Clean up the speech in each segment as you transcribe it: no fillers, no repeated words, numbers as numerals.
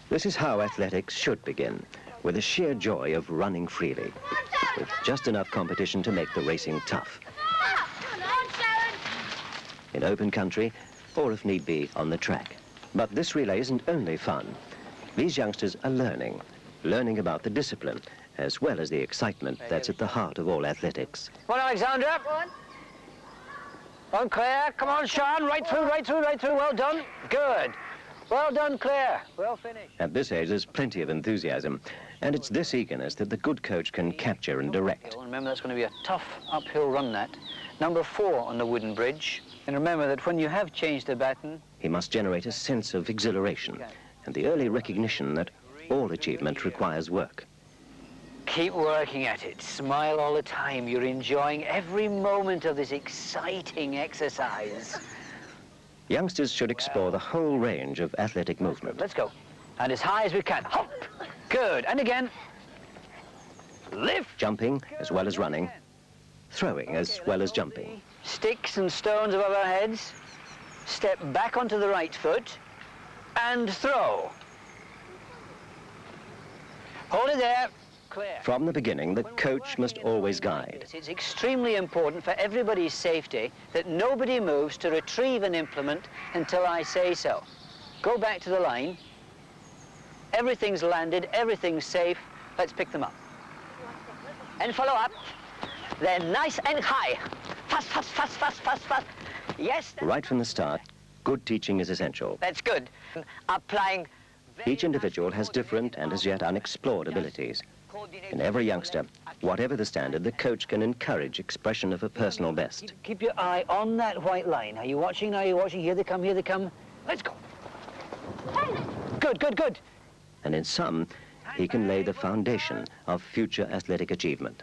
This is how athletics should begin, with the sheer joy of running freely, with just enough competition to make the racing tough. In open country, or if need be, on the track. But this relay isn't only fun. These youngsters are learning about the discipline, as well as the excitement that's at the heart of all athletics. Come on, Alexandra. On, Claire. Come on, Sean. Right through, right through, right through. Well done. Good. Well done, Claire. Well finished. At this age, there's plenty of enthusiasm, and it's this eagerness that the good coach can capture and direct. Remember, that's going to be a tough uphill run, that. Number 4 on the wooden bridge. And remember that when you have changed the baton... He must generate a sense of exhilaration and the early recognition that all achievement requires work. Keep working at it. Smile all the time. You're enjoying every moment of this exciting exercise. Youngsters should explore the whole range of athletic movement. Let's go. And as high as we can. Hop. Good. And again. Lift. Jumping as well as running. Throwing as well as jumping. Sticks and stones above our heads. Step back onto the right foot. And throw. Hold it there. Clear. From the beginning, the coach must always guide. It's extremely important for everybody's safety that nobody moves to retrieve an implement until I say so. Go back to the line. Everything's landed, everything's safe. Let's pick them up. And follow up. They're nice and high. Fast, fast, fast, fast, fast, fast. Yes. Right from the start, good teaching is essential. That's good. Applying. Each individual has different and as yet unexplored abilities. In every youngster, whatever the standard, the coach can encourage expression of a personal best. Keep your eye on that white line. Are you watching? Are you watching? Here they come, here they come. Let's go. Good, good, good. And in some, he can lay the foundation of future athletic achievement.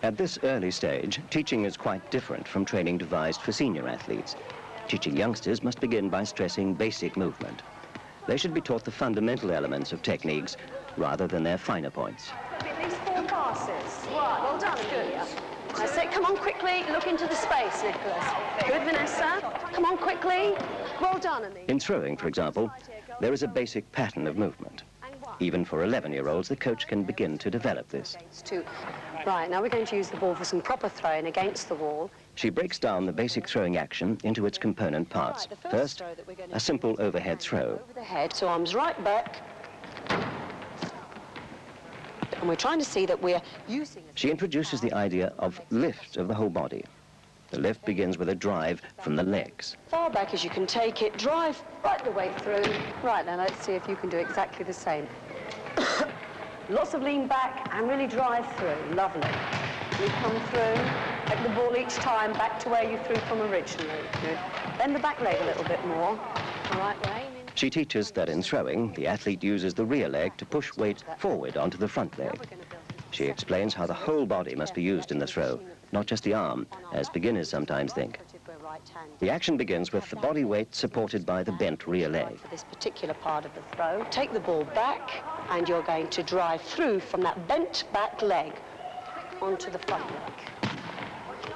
At this early stage, teaching is quite different from training devised for senior athletes. Teaching youngsters must begin by stressing basic movement. They should be taught the fundamental elements of techniques rather than their finer points. At least 4 passes. Well done, good. That's it, come on quickly, look into the space, Nicholas. Good, Vanessa. Come on quickly. Well done, Annie. In throwing, for example, there is a basic pattern of movement. Even for 11-year-olds, the coach can begin to develop this. Right, now we're going to use the ball for some proper throwing against the wall. She breaks down the basic throwing action into its component parts. First, a simple overhead throw. Over the head, so arms right back. And we're trying to see that we're using... She introduces the idea of lift of the whole body. The lift begins with a drive from the legs. Far back as you can take it, drive right the way through. Right, now let's see if you can do exactly the same. Lots of lean back and really drive through. Lovely. You come through, take the ball each time back to where you threw from originally. Good. Bend the back leg a little bit more. All right, Ray. She teaches that in throwing, the athlete uses the rear leg to push weight forward onto the front leg. She explains how the whole body must be used in the throw, not just the arm, as beginners sometimes think. The action begins with the body weight supported by the bent rear leg. For this particular part of the throw, take the ball back and you're going to drive through from that bent back leg onto the front leg.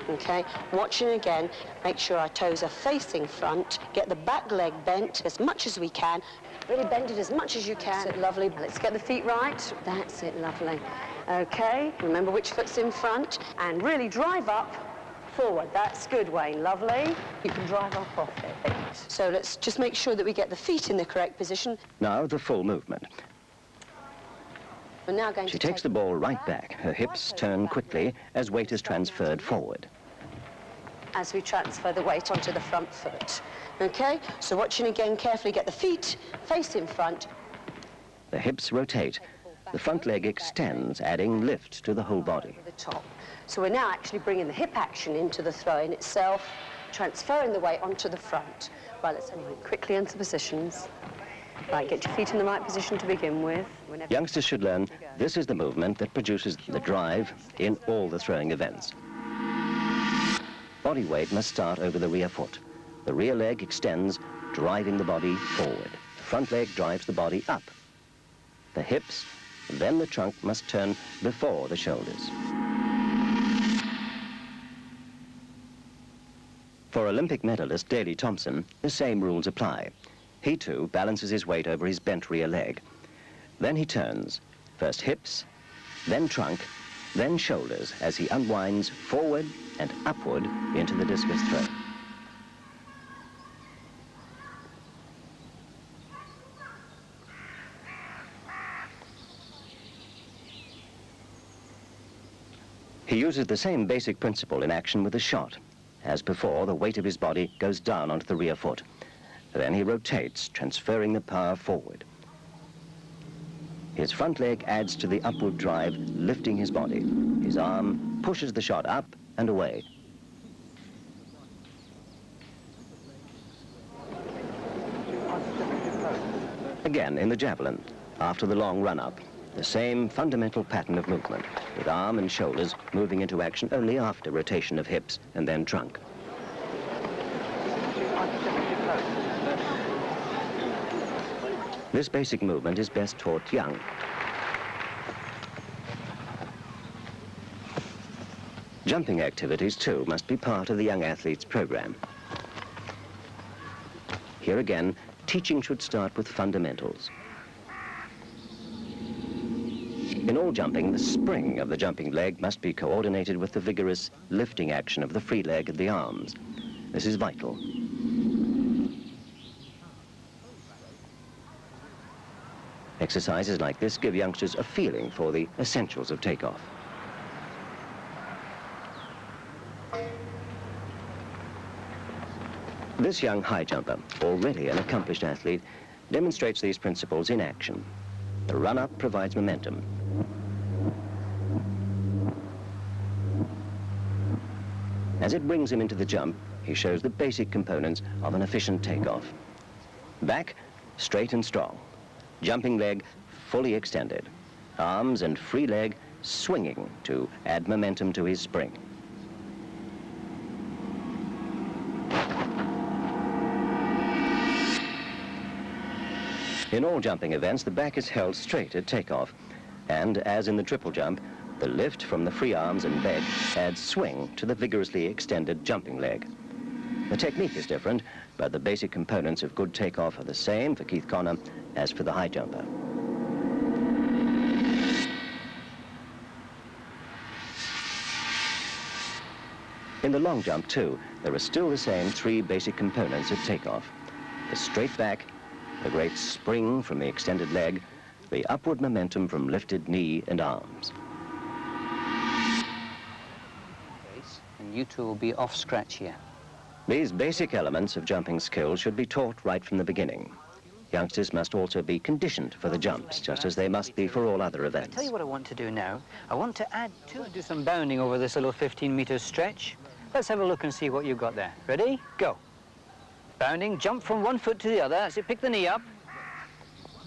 Okay, watching again, make sure our toes are facing front, get the back leg bent as much as we can. Really bend it as much as you can. That's it, lovely. Let's get the feet right. That's it, lovely. Okay, remember which foot's in front and really drive up. Forward, that's good, Wayne, lovely. You can drive up off it. So let's just make sure that we get the feet in the correct position. Now the full movement. We're now going She takes the ball right back. Her hips turn quickly as weight is transferred forward. As we transfer the weight onto the front foot. Okay, so watching again carefully, get the feet face in front. The hips rotate. The front leg extends, adding lift to the whole body. The top. So we're now actually bringing the hip action into the throw in itself, transferring the weight onto the front. Right, let's move quickly into positions. Right, get your feet in the right position to begin with. Youngsters should learn this is the movement that produces the drive in all the throwing events. Body weight must start over the rear foot. The rear leg extends, driving the body forward. The front leg drives the body up. The hips, then the trunk must turn before the shoulders. For Olympic medalist Daley Thompson, the same rules apply. He too balances his weight over his bent rear leg. Then he turns, first hips, then trunk, then shoulders as he unwinds forward and upward into the discus throw. He uses the same basic principle in action with the shot. As before, the weight of his body goes down onto the rear foot. Then he rotates, transferring the power forward. His front leg adds to the upward drive, lifting his body. His arm pushes the shot up and away. Again, in the javelin, after the long run-up, the same fundamental pattern of movement, with arm and shoulders moving into action only after rotation of hips and then trunk. This basic movement is best taught young. Jumping activities, too, must be part of the young athlete's program. Here again, teaching should start with fundamentals. In all jumping, the spring of the jumping leg must be coordinated with the vigorous lifting action of the free leg and the arms. This is vital. Exercises like this give youngsters a feeling for the essentials of takeoff. This young high jumper, already an accomplished athlete, demonstrates these principles in action. The run-up provides momentum. As it brings him into the jump, he shows the basic components of an efficient takeoff. Back, straight and strong. Jumping leg, fully extended. Arms and free leg swinging to add momentum to his spring. In all jumping events, the back is held straight at takeoff, and as in the triple jump, the lift from the free arms and leg adds swing to the vigorously extended jumping leg. The technique is different, but the basic components of good takeoff are the same for Keith Connor as for the high jumper. In the long jump, too, there are still the same three basic components of takeoff. The straight back, the great spring from the extended leg, the upward momentum from lifted knee and arms. And you two will be off scratch here. These basic elements of jumping skill should be taught right from the beginning. Youngsters must also be conditioned for the jumps, just as they must be for all other events. I'll tell you what I want to do now. I want to do some bounding over this little 15-meter stretch. Let's have a look and see what you've got there. Ready? Go. Bounding, jump from one foot to the other. That's it, pick the knee up.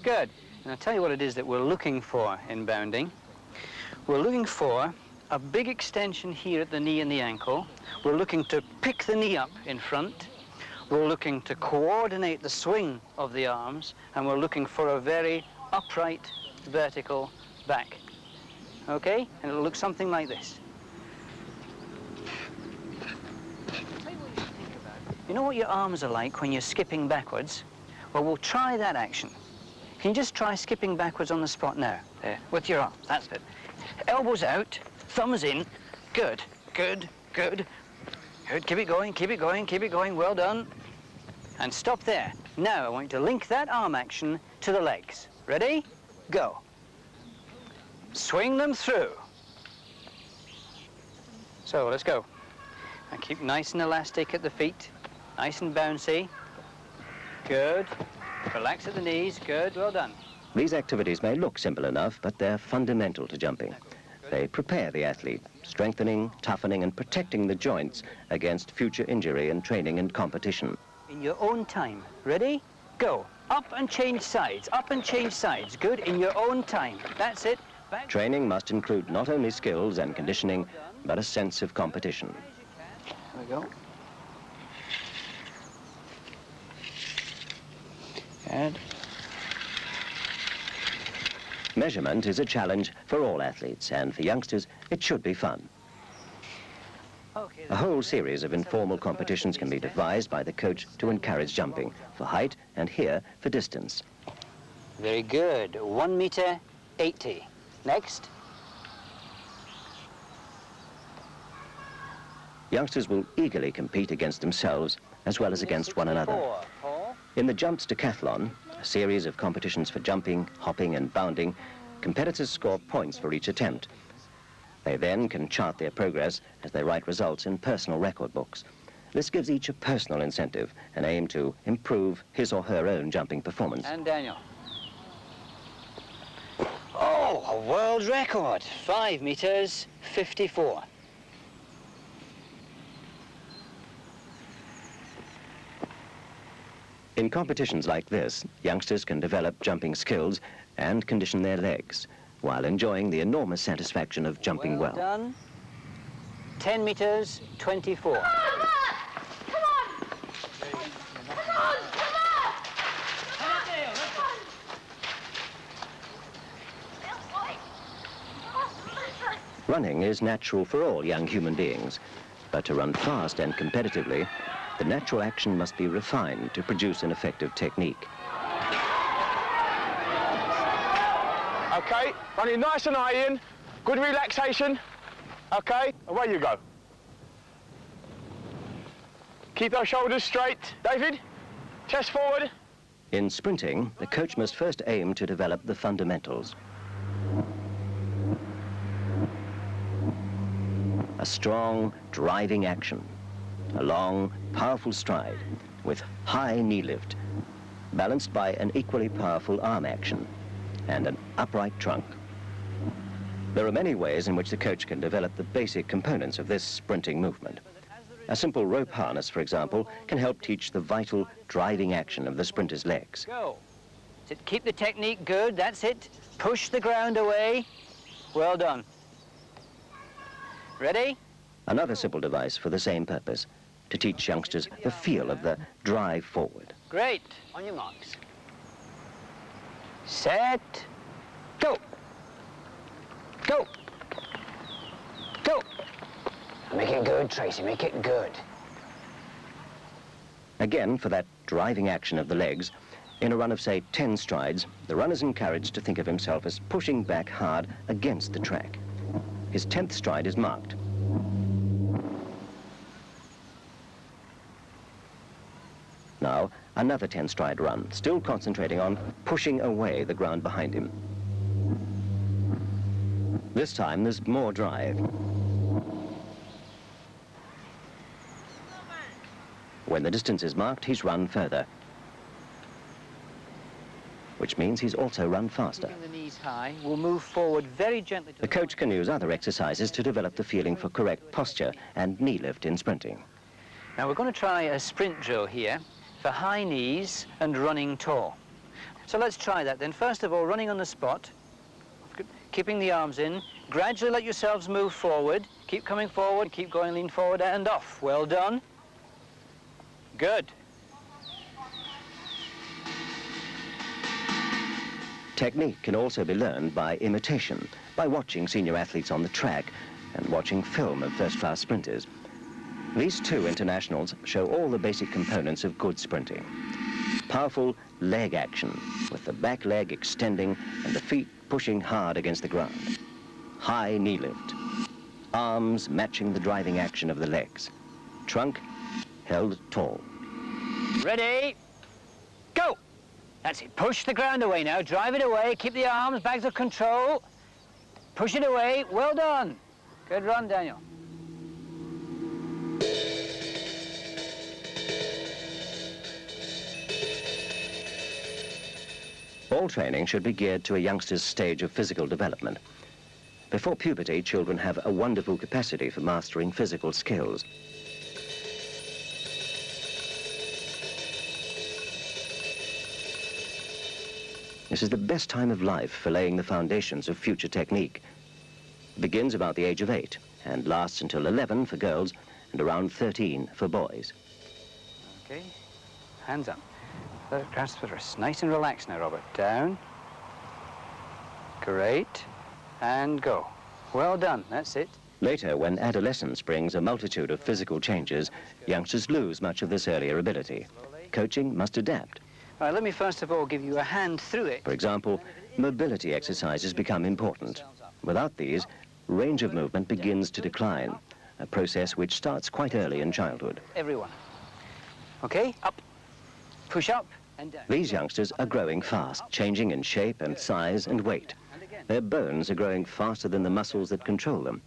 Good. And I'll tell you what it is that we're looking for in bounding. We're looking for a big extension here at the knee and the ankle. We're looking to pick the knee up in front. We're looking to coordinate the swing of the arms, and we're looking for a very upright, vertical back. Okay? And it'll look something like this. You know what your arms are like when you're skipping backwards? Well, we'll try that action. Can you just try skipping backwards on the spot now? There, with your arms, that's it. Elbows out, thumbs in. Good, good, good. Good, keep it going, keep it going, keep it going. Well done. And stop there. Now I want you to link that arm action to the legs. Ready? Go. Swing them through. So let's go. And keep nice and elastic at the feet. Nice and bouncy. Good. Relax at the knees. Good. Well done. These activities may look simple enough, but they're fundamental to jumping. They prepare the athlete, strengthening, toughening and protecting the joints against future injury in training and competition. In your own time. Ready? Go. Up and change sides. Up and change sides. Good. In your own time. That's it. Back. Training must include not only skills and conditioning, but a sense of competition. There we go. Good. Measurement is a challenge for all athletes, and for youngsters, it should be fun. A whole series of informal competitions can be devised by the coach to encourage jumping, for height and here for distance. Very good. 1 meter 80. Next. Youngsters will eagerly compete against themselves as well as against one another. In the jumps decathlon, a series of competitions for jumping, hopping and bounding, competitors score points for each attempt. They then can chart their progress as they write results in personal record books. This gives each a personal incentive and aim to improve his or her own jumping performance. And Daniel. Oh, a world record. 5 meters 54. In competitions like this, youngsters can develop jumping skills and condition their legs while enjoying the enormous satisfaction of jumping well. Done. 10 meters 24. Running is natural for all young human beings, but to run fast and competitively, the natural action must be refined to produce an effective technique. Okay, running nice and high in, good relaxation. Okay, away you go. Keep those shoulders straight. David, chest forward. In sprinting, the coach must first aim to develop the fundamentals. A strong, driving action. A long, powerful stride with high knee lift, balanced by an equally powerful arm action and an upright trunk. There are many ways in which the coach can develop the basic components of this sprinting movement. A simple rope harness, for example, can help teach the vital driving action of the sprinter's legs. Go. Keep the technique good, that's it. Push the ground away. Well done. Ready? Another simple device for the same purpose, to teach youngsters the feel of the drive forward. Great. On your marks. Set. Go. Go. Go. Make it good, Tracy. Make it good. Again, for that driving action of the legs, in a run of, say, 10 strides, the runner is encouraged to think of himself as pushing back hard against the track. His 10th stride is marked. Now, another 10-stride run, still concentrating on pushing away the ground behind him. This time, there's more drive. When the distance is marked, he's run further, which means he's also run faster. Keeping the knees high, we'll move forward very gently. The coach can use other exercises to develop the feeling for correct posture and knee lift in sprinting. Now, we're going to try a sprint drill here for high knees and running tall. So let's try that then. First of all, running on the spot, keeping the arms in. Gradually let yourselves move forward. Keep coming forward, keep going, lean forward and off. Well done. Good. Technique can also be learned by imitation, by watching senior athletes on the track and watching film of first-class sprinters. These two internationals show all the basic components of good sprinting. Powerful leg action, with the back leg extending and the feet pushing hard against the ground. High knee lift. Arms matching the driving action of the legs. Trunk held tall. Ready? Go! That's it. Push the ground away now. Drive it away. Keep the arms, bags of control. Push it away. Well done. Good run, Daniel. All training should be geared to a youngster's stage of physical development. Before puberty, children have a wonderful capacity for mastering physical skills. This is the best time of life for laying the foundations of future technique. It begins about the age of 8 and lasts until 11 for girls and around 13 for boys. Okay, hands up. Let it grasp the wrist. Nice and relaxed now, Robert. Down. Great. And go. Well done, that's it. Later, when adolescence brings a multitude of physical changes, youngsters lose much of this earlier ability. Coaching must adapt. All right, let me first of all give you a hand through it. For example, mobility exercises become important. Without these, range of movement begins to decline, a process which starts quite early in childhood. Everyone. Okay, up. Push up and down. These youngsters are growing fast, changing in shape and size and weight. Their bones are growing faster than the muscles that control them.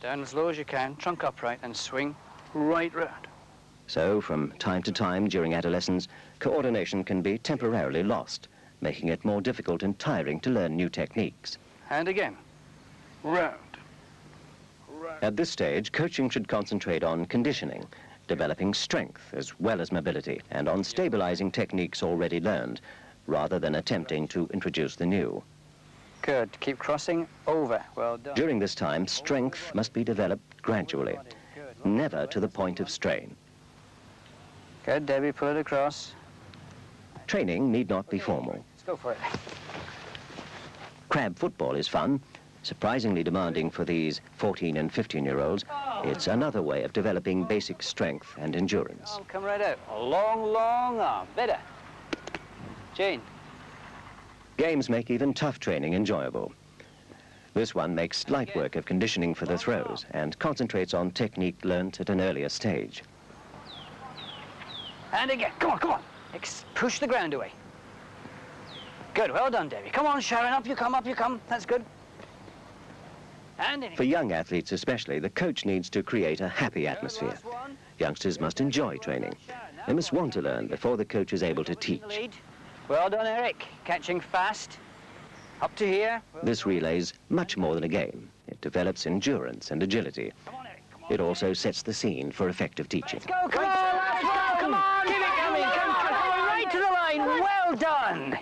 Down as low as you can, trunk upright, and swing right round. So, from time to time during adolescence, coordination can be temporarily lost, making it more difficult and tiring to learn new techniques. And again. Round. At this stage, coaching should concentrate on conditioning, developing strength as well as mobility, and on stabilizing techniques already learned, rather than attempting to introduce the new. Good. Keep crossing over. Well done. During this time, strength must be developed gradually, never to the point of strain. Good, Debbie, pull it across. Training need not be formal. Let's go for it. Crab football is fun, surprisingly demanding for these 14 and 15-year-olds. It's another way of developing basic strength and endurance. Oh, come right out. A long, long arm. Better. Jane. Games make even tough training enjoyable. This one makes light work of conditioning for the throws and concentrates on technique learnt at an earlier stage. And again. Come on, come on. Push the ground away. Good, well done, Debbie. Come on, Sharon, up you come, up you come. That's good. And in. For young athletes especially, the coach needs to create a happy atmosphere. Youngsters must enjoy training. They must want to learn before the coach is able to teach. Well done, Eric. Catching fast. Up to here. This relay's much more than a game. It develops endurance and agility. Come on, Eric. Come on. It also sets the scene for effective teaching. Let's go, come on, let's go, come on. Keep it coming, come right to the line. Well done.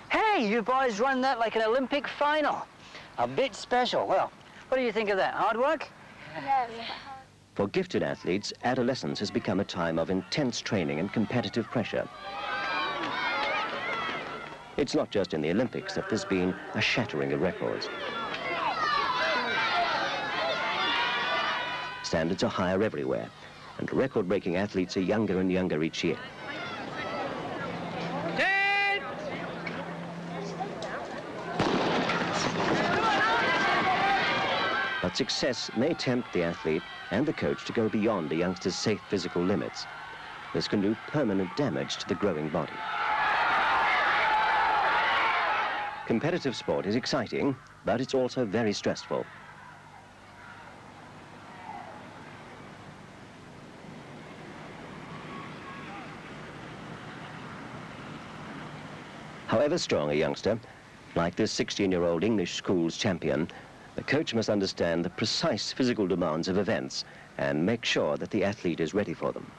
Hey, you boys run that like an Olympic final. A bit special. Well, what do you think of that? Hard work? Yes. For gifted athletes, adolescence has become a time of intense training and competitive pressure. It's not just in the Olympics that there's been a shattering of records. Standards are higher everywhere, and record-breaking athletes are younger and younger each year. But success may tempt the athlete and the coach to go beyond a youngster's safe physical limits. This can do permanent damage to the growing body. Competitive sport is exciting, but it's also very stressful. However strong a youngster, like this 16-year-old English schools champion, the coach must understand the precise physical demands of events and make sure that the athlete is ready for them.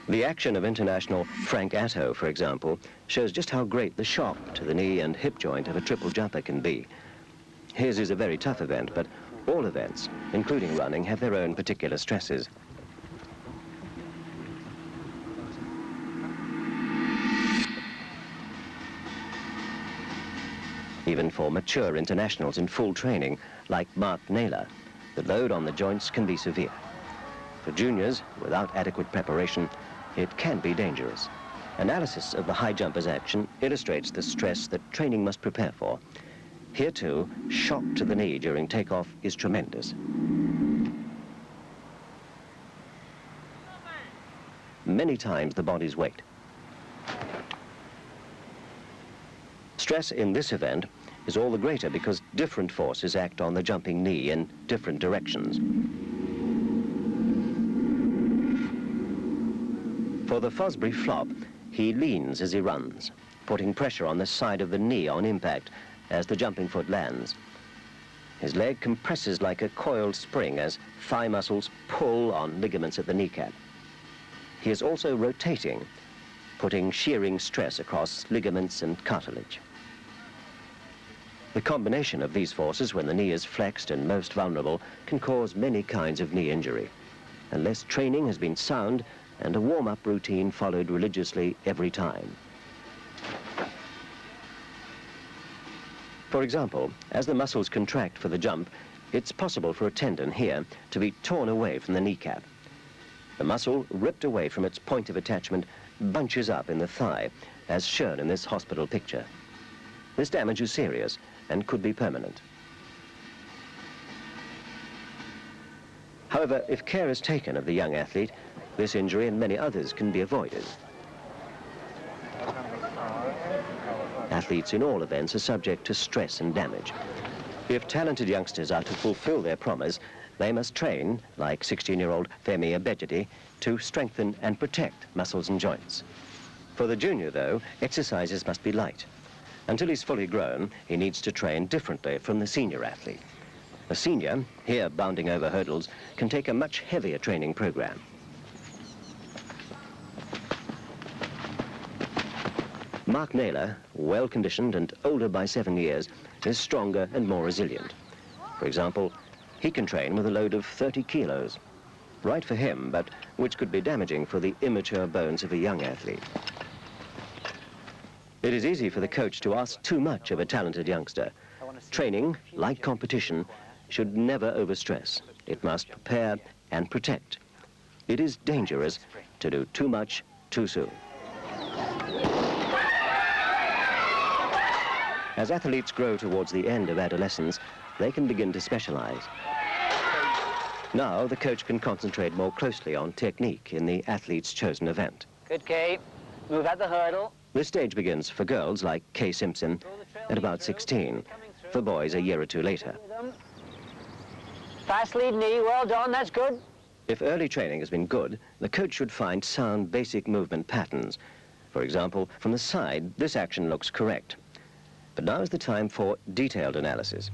The action of international Frank Atto, for example, shows just how great the shock to the knee and hip joint of a triple jumper can be. His is a very tough event, but all events, including running, have their own particular stresses. Even for mature internationals in full training, like Mark Naylor, the load on the joints can be severe. For juniors, without adequate preparation, it can be dangerous. Analysis of the high jumper's action illustrates the stress that training must prepare for. Here too, shock to the knee during takeoff is tremendous. Many times the body's weight. Stress in this event is all the greater because different forces act on the jumping knee in different directions. For the Fosbury flop, he leans as he runs, putting pressure on the side of the knee on impact as the jumping foot lands. His leg compresses like a coiled spring as thigh muscles pull on ligaments at the kneecap. He is also rotating, putting shearing stress across ligaments and cartilage. The combination of these forces, when the knee is flexed and most vulnerable, can cause many kinds of knee injury, unless training has been sound and a warm-up routine followed religiously every time. For example, as the muscles contract for the jump, it's possible for a tendon here to be torn away from the kneecap. The muscle, ripped away from its point of attachment, bunches up in the thigh, as shown in this hospital picture. This damage is serious and could be permanent. However, if care is taken of the young athlete, this injury and many others can be avoided. Athletes in all events are subject to stress and damage. If talented youngsters are to fulfill their promise, they must train, like 16-year-old Femi Abejide, to strengthen and protect muscles and joints. For the junior, though, exercises must be light. Until he's fully grown, he needs to train differently from the senior athlete. A senior, here bounding over hurdles, can take a much heavier training program. Mark Naylor, well-conditioned and older by 7 years, is stronger and more resilient. For example, he can train with a load of 30 kilos. Right for him, but which could be damaging for the immature bones of a young athlete. It is easy for the coach to ask too much of a talented youngster. Training, like competition, should never overstress. It must prepare and protect. It is dangerous to do too much too soon. As athletes grow towards the end of adolescence, they can begin to specialize. Now, the coach can concentrate more closely on technique in the athlete's chosen event. Good, Kay. Move at the hurdle. This stage begins for girls like Kay Simpson at about 16, for boys a year or two later. Fast lead knee, well done, that's good. If early training has been good, the coach should find sound basic movement patterns. For example, from the side, this action looks correct. But now is the time for detailed analysis.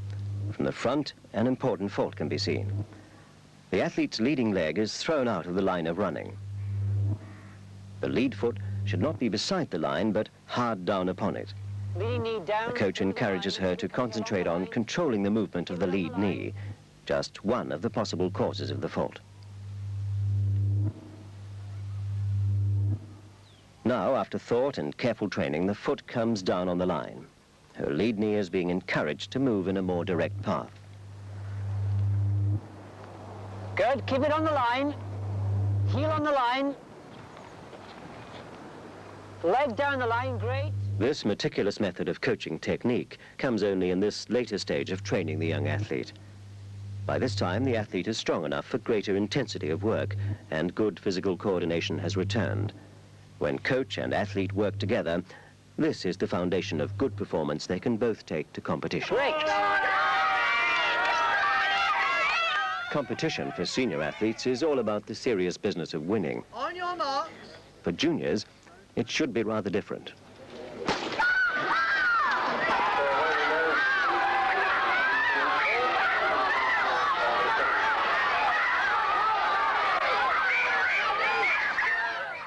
From the front, an important fault can be seen. The athlete's leading leg is thrown out of the line of running. The lead foot should not be beside the line, but hard down upon it. The coach encourages her to concentrate on controlling the movement of the lead knee, just one of the possible causes of the fault. Now, after thought and careful training, the foot comes down on the line. Her lead knee is being encouraged to move in a more direct path. Good, keep it on the line. Heel on the line. Leg down the line, great. This meticulous method of coaching technique comes only in this later stage of training the young athlete. By this time, the athlete is strong enough for greater intensity of work, and good physical coordination has returned. When coach and athlete work together, this is the foundation of good performance they can both take to competition. Great. Competition for senior athletes is all about the serious business of winning. On your marks. For juniors, it should be rather different.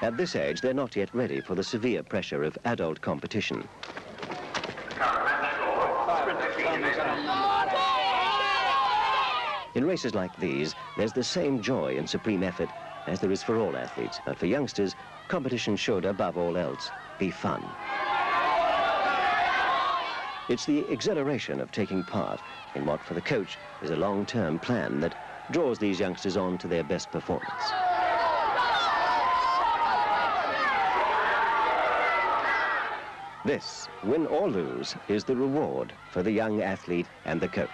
At this age, they're not yet ready for the severe pressure of adult competition. In races like these, there's the same joy and supreme effort as there is for all athletes. But for youngsters, competition should, above all else, be fun. It's the exhilaration of taking part in what, for the coach, is a long-term plan that draws these youngsters on to their best performance. This, win or lose, is the reward for the young athlete and the coach.